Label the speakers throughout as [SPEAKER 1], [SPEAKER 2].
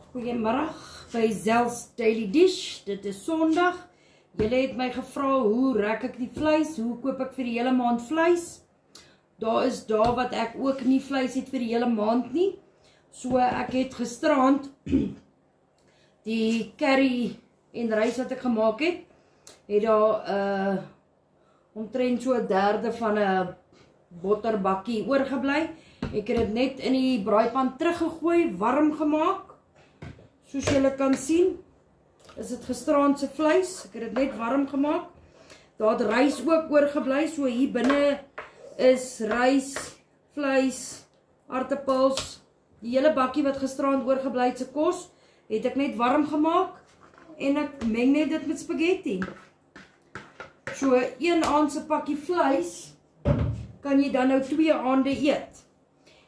[SPEAKER 1] Goeiemiddag by Zels Daily Dish. Dit is Sondag. Julle het my gevra hoe rek ek die vleis, hoe koop ek vir die hele maand vleis. Daar is daar wat ek ook nie vleis het vir die hele maand nie. So ek het gisterand die curry en rys wat ek gemaak het daar omtrent so 1/3 van 'n botterbakkie oorgebly. Ek het dit net in die braaipan teruggegooi, warm gemaak. Soos julle kan sien, is dit gisterand se vleis. Ek het dit net warm gemaak. Daar het rys ook oorgebly, so hier binne is rys, vleis, aartappels, die hele bakkie wat gisterand oorgebly het se kos, het ek net warm gemaak en ek meng net dit met spaghetti. So 1 aand se pakkie vleis kan jy dan nou 2 aande eet.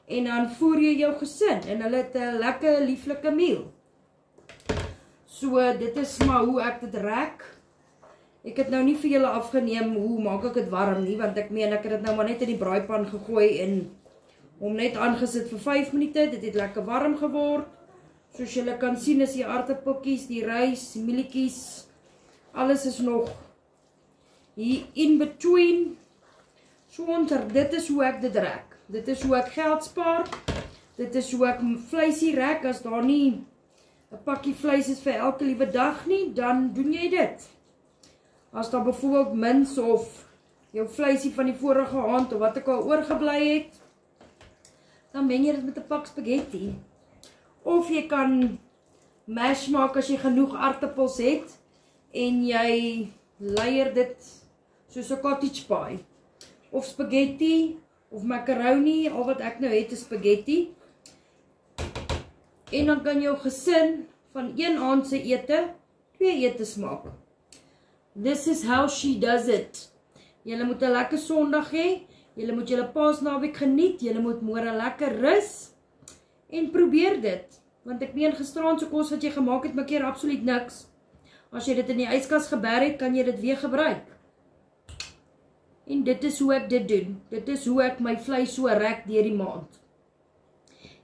[SPEAKER 1] En dan voer jy jou gesin en hulle het 'n lekker lieflike meal. So dit is maar hoe ek dit rek. Ek het nou nie vir julle afgeneem hoe maak ek dit warm nie, want ek meen ek het dit nou maar net in die braaipan gegooi en hom net aangesit vir 5 minute. Dit het lekker warm geword. Soos julle kan sien is die aartappeltjies, die rys, die mieliekies, alles is nog hier in between. So dit is hoe ek dit rek. Dit is hoe ek geld spaar. Dit is hoe ek vleisie rek. As daar nie 'n pakkie vleis is vir elke liewe dag nie, dan doen jy dit. As daar byvoorbeeld mins of jou vleisie van die vorige aand of wat ek al oorgebly het, dan meng jy dit met 'n pak spaghetti. Of jy kan mash maak as jy genoeg aartappels het en jy leier dit soos 'n cottage pie. Of spaghetti of macaroni, al wat ek nou het is spaghetti. En dan kan jou gesin van 1 aand se ete 2 etes maak. This is how she does it. Julle moet 'n lekker Sondag hê. Julle moet julle Paasnaweek geniet. Julle moet môre lekker rus en probeer dit. Want ek meen gisterand se kos wat jy gemaak het, maak keer absoluut niks. As jy dit in die yskas geberg het, kan jy dit weer gebruik. En dit is hoe ek dit doen. Dit is hoe ek my vleis so rek deur die maand.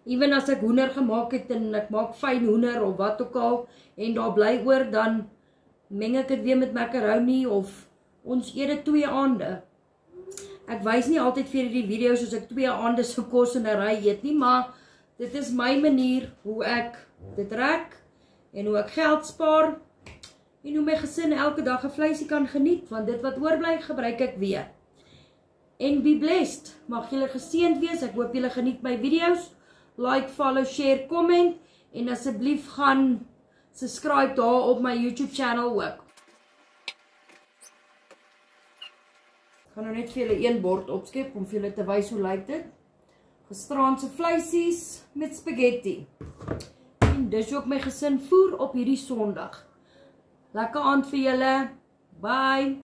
[SPEAKER 1] Ewen as ek hoender gemaak het en ek maak fyn hoender of wat ook al en daar bly oor, dan meng ek dit weer met macaroni of ons eet dit 2 aande. Ek wys nie altyd vir die video's soos ek 2 aande se kos in 'n ry eet nie, maar dit is my manier hoe ek dit rek en hoe ek geld spaar en hoe my gesin elke dag 'n vleisie kan geniet, want dit wat oorbly gebruik ek weer. En be blessed. Mag julle geseënd wees. Ek hoop julle geniet my video's. Like, follow, share, comment en asseblief gaan subscribe daar op my YouTube channel ook. Ek gaan nou net vir julle 1 bord opskep om vir julle te wys hoe lyk dit. Gisterand se vleisies met spaghetti. En dis ook my gesin voer op hierdie Sondag. Lekker aand vir julle. Bye.